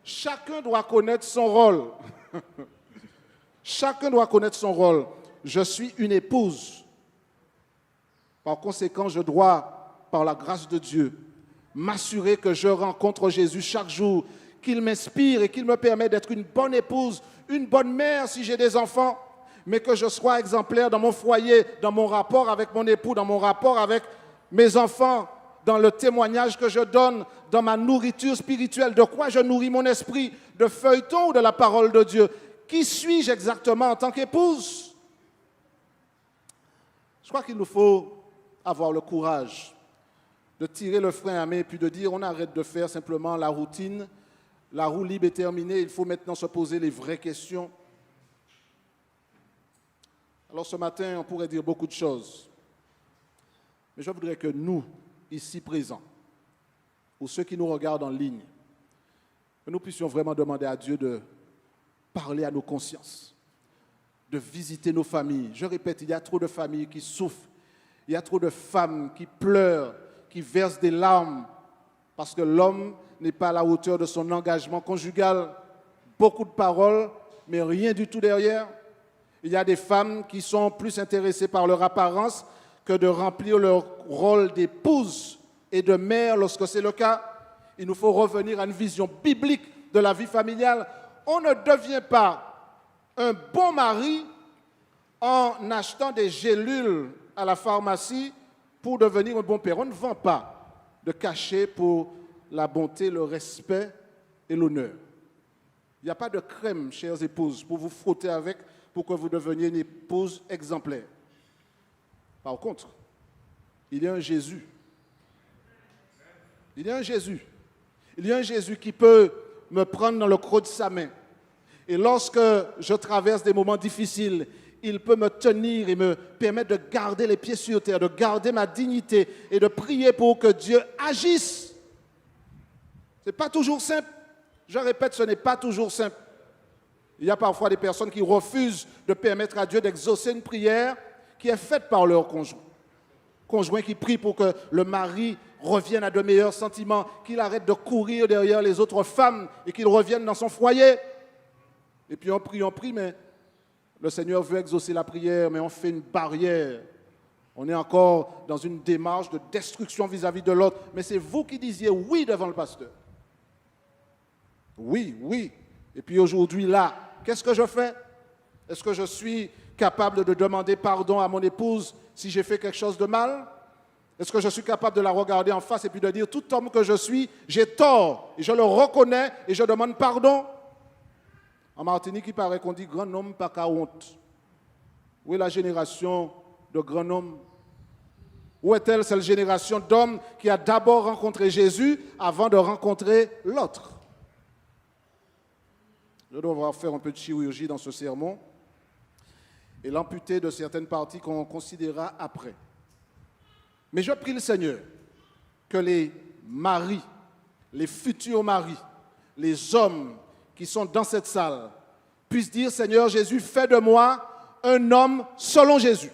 Chacun doit connaître son rôle. Chacun doit connaître son rôle. Je suis une épouse. Par conséquent, je dois, par la grâce de Dieu, m'assurer que je rencontre Jésus chaque jour, qu'il m'inspire et qu'il me permet d'être une bonne épouse, une bonne mère si j'ai des enfants, mais que je sois exemplaire dans mon foyer, dans mon rapport avec mon époux, dans mon rapport avec mes enfants, dans le témoignage que je donne, dans ma nourriture spirituelle, de quoi je nourris mon esprit, de feuilleton ou de la parole de Dieu. Qui suis-je exactement en tant qu'épouse? Je crois qu'il nous faut avoir le courage de tirer le frein à main et puis de dire on arrête de faire simplement la routine, la roue libre est terminée, il faut maintenant se poser les vraies questions. Alors ce matin, on pourrait dire beaucoup de choses, mais je voudrais que nous, ici présents, ou ceux qui nous regardent en ligne, que nous puissions vraiment demander à Dieu de parler à nos consciences, de visiter nos familles. Je répète, il y a trop de familles qui souffrent, il y a trop de femmes qui pleurent, qui versent des larmes, parce que l'homme n'est pas à la hauteur de son engagement conjugal. Beaucoup de paroles, mais rien du tout derrière. Il y a des femmes qui sont plus intéressées par leur apparence que de remplir leur rôle d'épouse et de mère lorsque c'est le cas. Il nous faut revenir à une vision biblique de la vie familiale. On ne devient pas un bon mari en achetant des gélules à la pharmacie pour devenir un bon père. On ne vend pas de cachet pour la bonté, le respect et l'honneur. Il n'y a pas de crème, chères épouses, pour vous frotter avec pour que vous deveniez une épouse exemplaire. Par contre, il y a un Jésus. Il y a un Jésus. Il y a un Jésus qui peut me prendre dans le creux de sa main. Et lorsque je traverse des moments difficiles, il peut me tenir et me permettre de garder les pieds sur terre, de garder ma dignité et de prier pour que Dieu agisse. Ce n'est pas toujours simple. Je répète, ce n'est pas toujours simple. Il y a parfois des personnes qui refusent de permettre à Dieu d'exaucer une prière qui est faite par leur conjoint. Conjoint qui prie pour que le mari revienne à de meilleurs sentiments, qu'il arrête de courir derrière les autres femmes et qu'il revienne dans son foyer. Et puis on prie, mais le Seigneur veut exaucer la prière, mais on fait une barrière. On est encore dans une démarche de destruction vis-à-vis de l'autre. Mais c'est vous qui disiez oui devant le pasteur. Oui, oui. Et puis aujourd'hui, là, qu'est-ce que je fais? Est-ce que je suis capable de demander pardon à mon épouse si j'ai fait quelque chose de mal? Est-ce que je suis capable de la regarder en face et puis de dire, tout homme que je suis, j'ai tort, et je le reconnais et je demande pardon? En Martinique, il paraît qu'on dit grand homme pas qu'à honte. Où est la génération de grands hommes? Où est-elle, cette génération d'hommes qui a d'abord rencontré Jésus avant de rencontrer l'autre? Je dois faire un peu de chirurgie dans ce sermon et l'amputer de certaines parties qu'on considérera après. Mais je prie le Seigneur que les maris, les futurs maris, les hommes qui sont dans cette salle puissent dire, Seigneur Jésus, fais de moi un homme selon Jésus.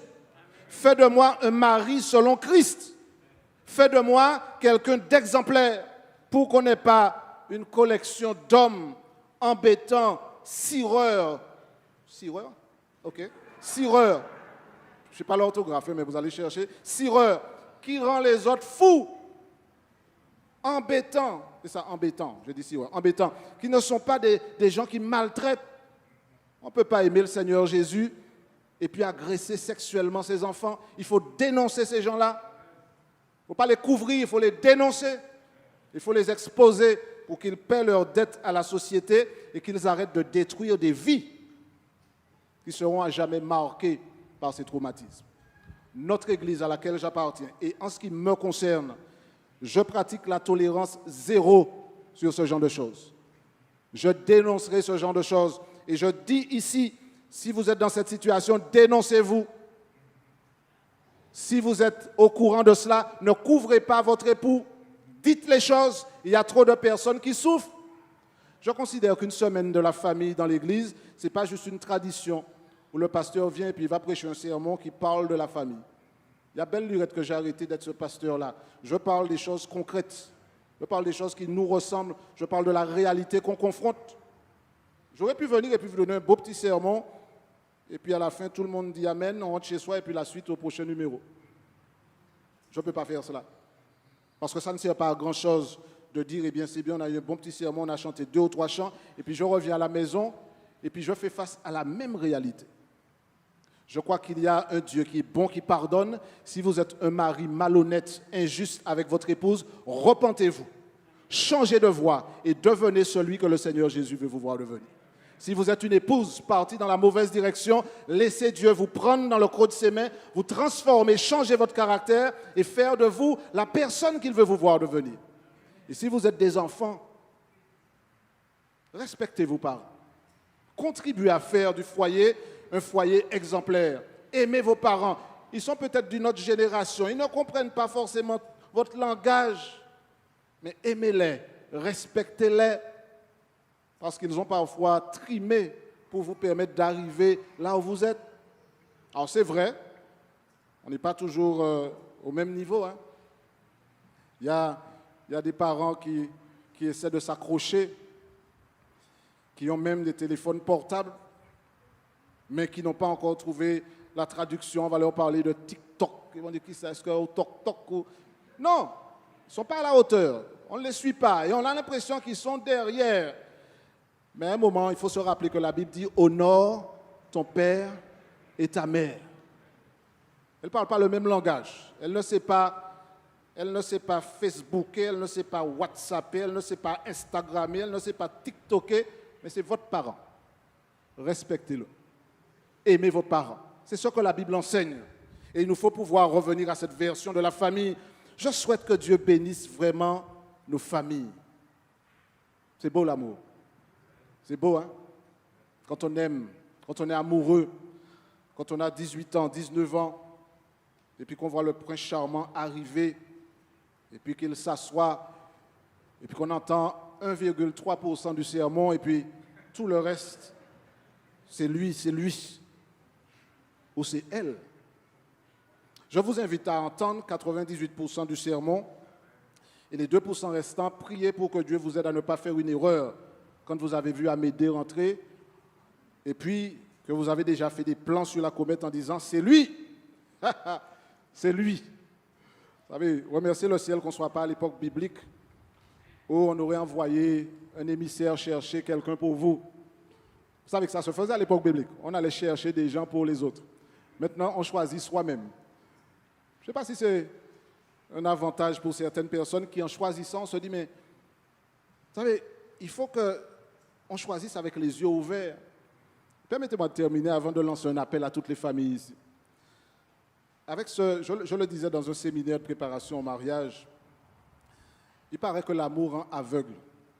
Fais de moi un mari selon Christ. Fais de moi quelqu'un d'exemplaire pour qu'on n'ait pas une collection d'hommes embêtants, cireurs. Cireurs? Ok. Cireurs. Je ne sais pas l'orthographe, mais vous allez chercher. Cireurs qui rend les autres fous. Embêtants. C'est ça, embêtants. Je dis cireurs. Embêtants. Qui ne sont pas des gens qui maltraitent. On ne peut pas aimer le Seigneur Jésus et puis agresser sexuellement ses enfants. Il faut dénoncer ces gens-là. Il ne faut pas les couvrir, il faut les dénoncer. Il faut les exposer pour qu'ils paient leurs dettes à la société et qu'ils arrêtent de détruire des vies qui seront à jamais marquées par ces traumatismes. Notre Église à laquelle j'appartiens, et en ce qui me concerne, je pratique la tolérance zéro sur ce genre de choses. Je dénoncerai ce genre de choses. Et je dis ici, si vous êtes dans cette situation, dénoncez-vous. Si vous êtes au courant de cela, ne couvrez pas votre époux. Dites les choses il y a trop de personnes qui souffrent. Je considère qu'une semaine de la famille dans l'église, ce n'est pas juste une tradition où le pasteur vient et puis il va prêcher un sermon qui parle de la famille. Il y a belle lurette que j'ai arrêté d'être ce pasteur-là. Je parle des choses concrètes. Je parle des choses qui nous ressemblent. Je parle de la réalité qu'on confronte. J'aurais pu venir et puis vous donner un beau petit sermon. Et puis à la fin, tout le monde dit Amen, on rentre chez soi et puis la suite au prochain numéro. Je ne peux pas faire cela. Parce que ça ne sert pas à grand-chose de dire, eh bien c'est bien, on a eu un bon petit sermon, on a chanté 2 ou 3 chants, et puis je reviens à la maison, et puis je fais face à la même réalité. Je crois qu'il y a un Dieu qui est bon, qui pardonne. Si vous êtes un mari malhonnête, injuste avec votre épouse, repentez-vous. Changez de voie et devenez celui que le Seigneur Jésus veut vous voir devenir. Si vous êtes une épouse partie dans la mauvaise direction, laissez Dieu vous prendre dans le creux de ses mains, vous transformer, changer votre caractère et faire de vous la personne qu'il veut vous voir devenir. Et si vous êtes des enfants, respectez vos parents. Contribuez à faire du foyer un foyer exemplaire. Aimez vos parents. Ils sont peut-être d'une autre génération. Ils ne comprennent pas forcément votre langage. Mais aimez-les, respectez-les. Parce qu'ils ont parfois trimé pour vous permettre d'arriver là où vous êtes. Alors c'est vrai, on n'est pas toujours au même niveau. Hein. Il y a des parents qui essaient de s'accrocher, qui ont même des téléphones portables, mais qui n'ont pas encore trouvé la traduction. On va leur parler de TikTok. Ils vont dire, qui c'est, est-ce que au TokTok ou... Non, ils ne sont pas à la hauteur. On ne les suit pas. Et on a l'impression qu'ils sont derrière. Mais à un moment, il faut se rappeler que la Bible dit « Honore ton père et ta mère ». Elle ne parle pas le même langage. Elle ne sait pas Facebooker, elle ne sait pas WhatsApper, elle ne sait pas Instagrammer, elle ne sait pas TikToker, mais c'est votre parent. Respectez-le. Aimez vos parents. C'est ce que la Bible enseigne. Et il nous faut pouvoir revenir à cette version de la famille. Je souhaite que Dieu bénisse vraiment nos familles. C'est beau l'amour. C'est beau, hein? Quand on aime, quand on est amoureux, quand on a 18 ans, 19 ans, et puis qu'on voit le prince charmant arriver, et puis qu'il s'assoit, et puis qu'on entend 1,3% du sermon, et puis tout le reste, c'est lui, ou c'est elle. Je vous invite à entendre 98% du sermon, et les 2% restants, priez pour que Dieu vous aide à ne pas faire une erreur quand vous avez vu Amédée rentrer, et puis que vous avez déjà fait des plans sur la comète en disant « c'est lui !» C'est lui. Vous savez, remerciez le ciel qu'on ne soit pas à l'époque biblique où on aurait envoyé un émissaire chercher quelqu'un pour vous. Vous savez que ça se faisait à l'époque biblique. On allait chercher des gens pour les autres. Maintenant, on choisit soi-même. Je ne sais pas si c'est un avantage pour certaines personnes qui, en choisissant, se disent « mais, vous savez, il faut qu'on choisisse avec les yeux ouverts. » Permettez-moi de terminer avant de lancer un appel à toutes les familles ici. Avec je le disais dans un séminaire de préparation au mariage, il paraît que l'amour rend aveugle.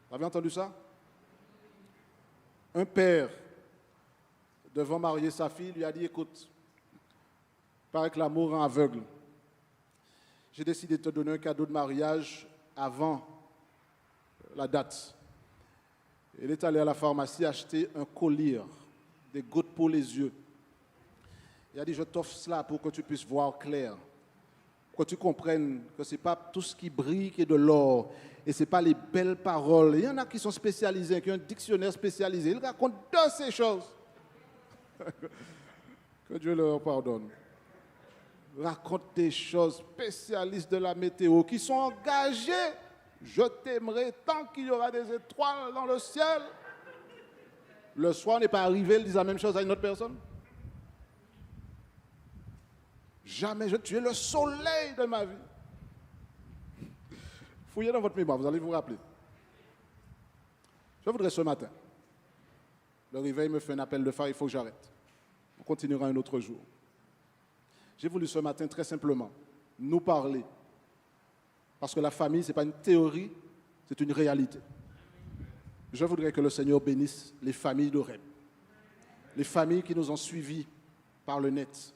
Vous avez entendu ça? Un père, devant marier sa fille, lui a dit, écoute, il paraît que l'amour rend aveugle. J'ai décidé de te donner un cadeau de mariage avant la date. Il est allé à la pharmacie acheter un collier, des gouttes pour les yeux. Il a dit, je t'offre cela pour que tu puisses voir clair, pour que tu comprennes que ce n'est pas tout ce qui brille qui est de l'or, et ce n'est pas les belles paroles. Il y en a qui sont spécialisés, qui ont un dictionnaire spécialisé. Ils racontent de ces choses. Que Dieu leur pardonne. Ils racontent des choses, spécialistes de la météo, qui sont engagés. Je t'aimerai tant qu'il y aura des étoiles dans le ciel. Le soir n'est pas arrivé, ils disent la même chose à une autre personne. Jamais, tu es le soleil de ma vie. Fouillez dans votre mémoire, vous allez vous rappeler. Je voudrais ce matin, le réveil me fait un appel de phare, il faut que j'arrête. On continuera un autre jour. J'ai voulu ce matin très simplement nous parler. Parce que la famille, ce n'est pas une théorie, c'est une réalité. Je voudrais que le Seigneur bénisse les familles de Rennes. Les familles qui nous ont suivis par le net.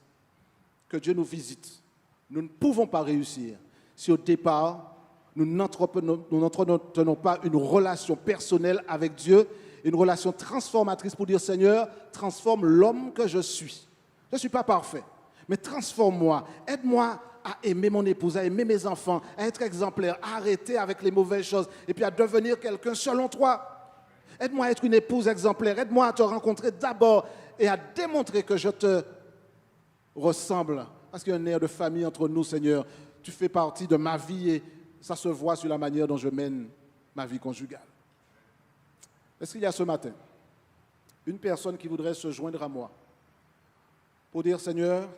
Que Dieu nous visite. Nous ne pouvons pas réussir si au départ, nous n'entretenons pas une relation personnelle avec Dieu, une relation transformatrice pour dire Seigneur, transforme l'homme que je suis. Je ne suis pas parfait, mais transforme-moi, aide-moi à aimer mon épouse, à aimer mes enfants, à être exemplaire, à arrêter avec les mauvaises choses et puis à devenir quelqu'un selon toi. Aide-moi à être une épouse exemplaire, aide-moi à te rencontrer d'abord et à démontrer que je te ressemble. Parce qu'il y a un air de famille entre nous, Seigneur. Tu fais partie de ma vie et ça se voit sur la manière dont je mène ma vie conjugale. Est-ce qu'il y a ce matin une personne qui voudrait se joindre à moi pour dire, Seigneur,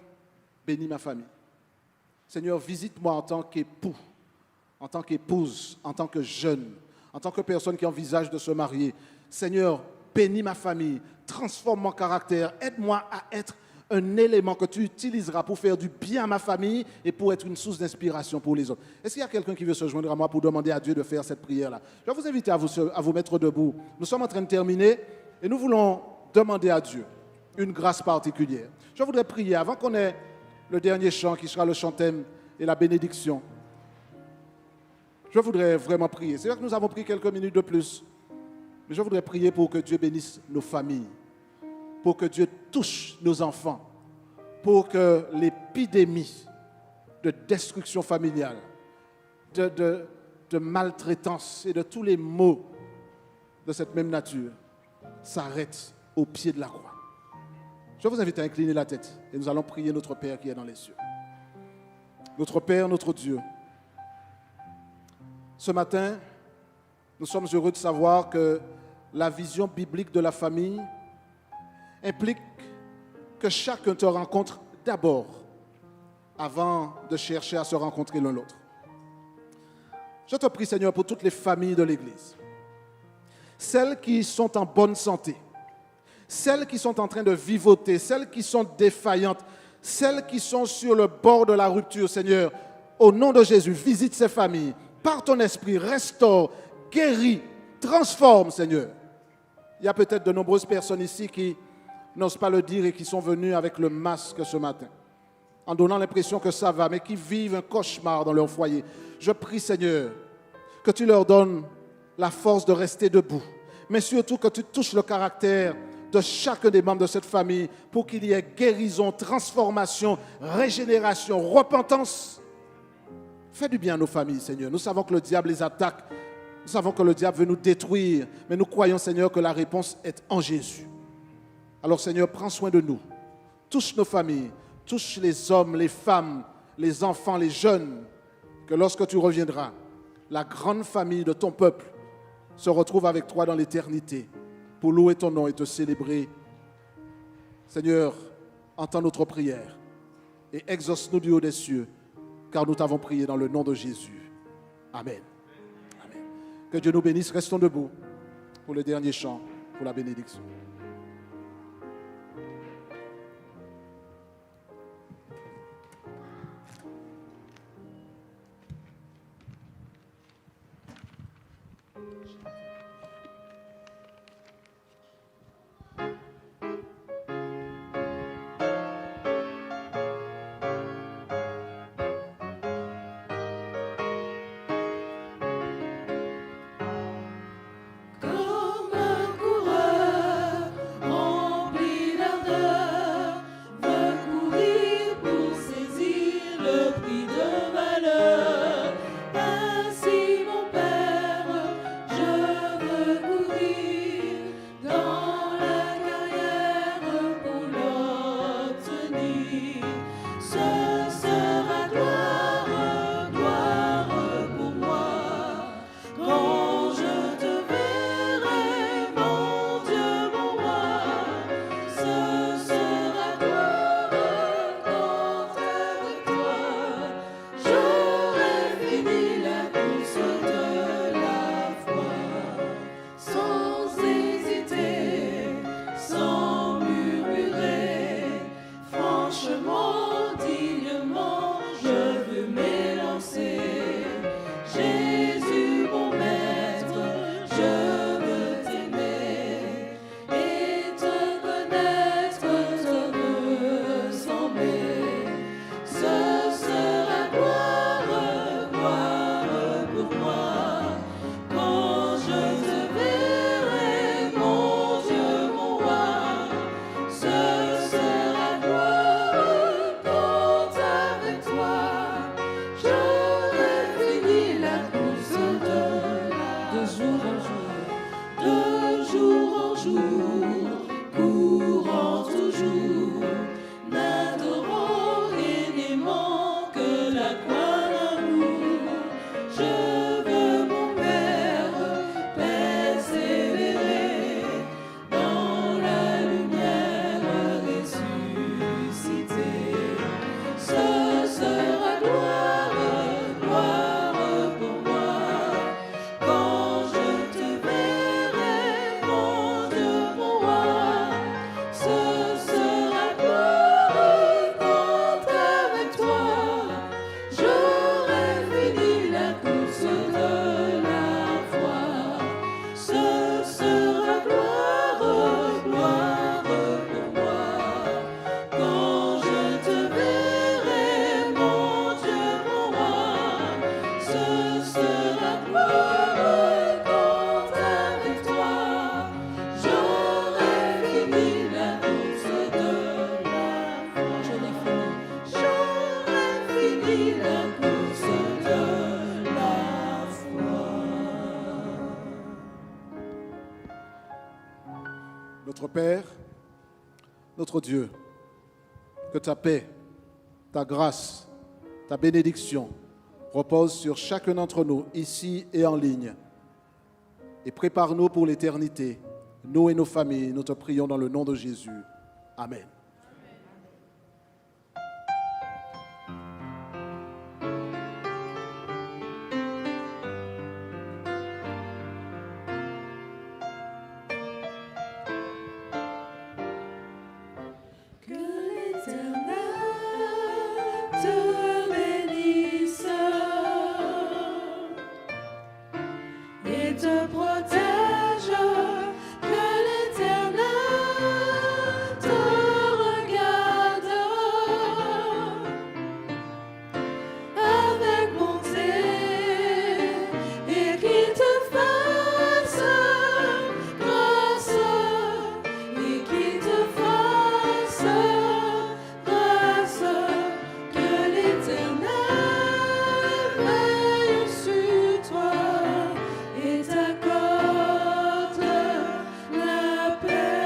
bénis ma famille. Seigneur, visite-moi en tant qu'époux, en tant qu'épouse, en tant que jeune, en tant que personne qui envisage de se marier. Seigneur, bénis ma famille, transforme mon caractère, aide-moi à être un élément que tu utiliseras pour faire du bien à ma famille et pour être une source d'inspiration pour les autres. Est-ce qu'il y a quelqu'un qui veut se joindre à moi pour demander à Dieu de faire cette prière-là? Je vais vous inviter à vous mettre debout. Nous sommes en train de terminer et nous voulons demander à Dieu une grâce particulière. Je voudrais prier avant qu'on ait le dernier chant qui sera le chant thème et la bénédiction. Je voudrais vraiment prier. C'est vrai que nous avons pris quelques minutes de plus, mais je voudrais prier pour que Dieu bénisse nos familles, pour que Dieu touche nos enfants, pour que l'épidémie de destruction familiale, de maltraitance et de tous les maux de cette même nature s'arrête au pied de la croix. Je vous invite à incliner la tête et nous allons prier notre Père qui est dans les cieux. Notre Père, notre Dieu, ce matin, nous sommes heureux de savoir que la vision biblique de la famille implique que chacun te rencontre d'abord avant de chercher à se rencontrer l'un l'autre. Je te prie, Seigneur, pour toutes les familles de l'Église, celles qui sont en bonne santé, celles qui sont en train de vivoter, celles qui sont défaillantes, celles qui sont sur le bord de la rupture, Seigneur, au nom de Jésus, visite ces familles, par ton esprit, restaure, guéris, transforme, Seigneur. Il y a peut-être de nombreuses personnes ici qui n'osent pas le dire et qui sont venues avec le masque ce matin, en donnant l'impression que ça va, mais qui vivent un cauchemar dans leur foyer. Je prie, Seigneur, que tu leur donnes la force de rester debout, mais surtout que tu touches le caractère de chacun des membres de cette famille pour qu'il y ait guérison, transformation, régénération, repentance. Fais du bien à nos familles, Seigneur. Nous savons que le diable les attaque, nous savons que le diable veut nous détruire, mais nous croyons, Seigneur, que la réponse est en Jésus. Alors, Seigneur, prends soin de nous. Touche nos familles, touche les hommes, les femmes, les enfants, les jeunes, que lorsque tu reviendras, la grande famille de ton peuple se retrouve avec toi dans l'éternité pour louer ton nom et te célébrer. Seigneur, entends notre prière et exauce-nous du haut des cieux, car nous t'avons prié dans le nom de Jésus. Amen. Amen. Que Dieu nous bénisse. Restons debout pour le dernier chant, pour la bénédiction. Comme un coureur rempli d'ardeur veut courir pour saisir le prix de valeur. Ainsi, mon Père, je Notre Père, notre Dieu, que ta paix, ta grâce, ta bénédiction repose sur chacun d'entre nous, ici et en ligne. Et prépare-nous pour l'éternité, nous et nos familles. Nous te prions dans le nom de Jésus. Amen. Que l'Éternel te bénisse et te protège. Que l'Éternel te regarde avec bonté et qu'il te fasse grâce et qu'il te fasse grâce. Que l'Éternel veille sur toi et t'accorde la paix.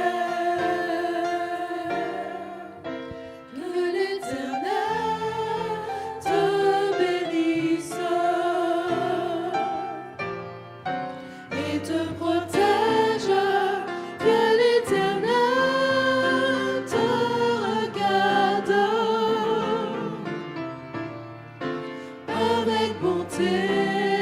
Que l'Éternel te bénisse et te protège. Que l'Éternel te regarde avec bonté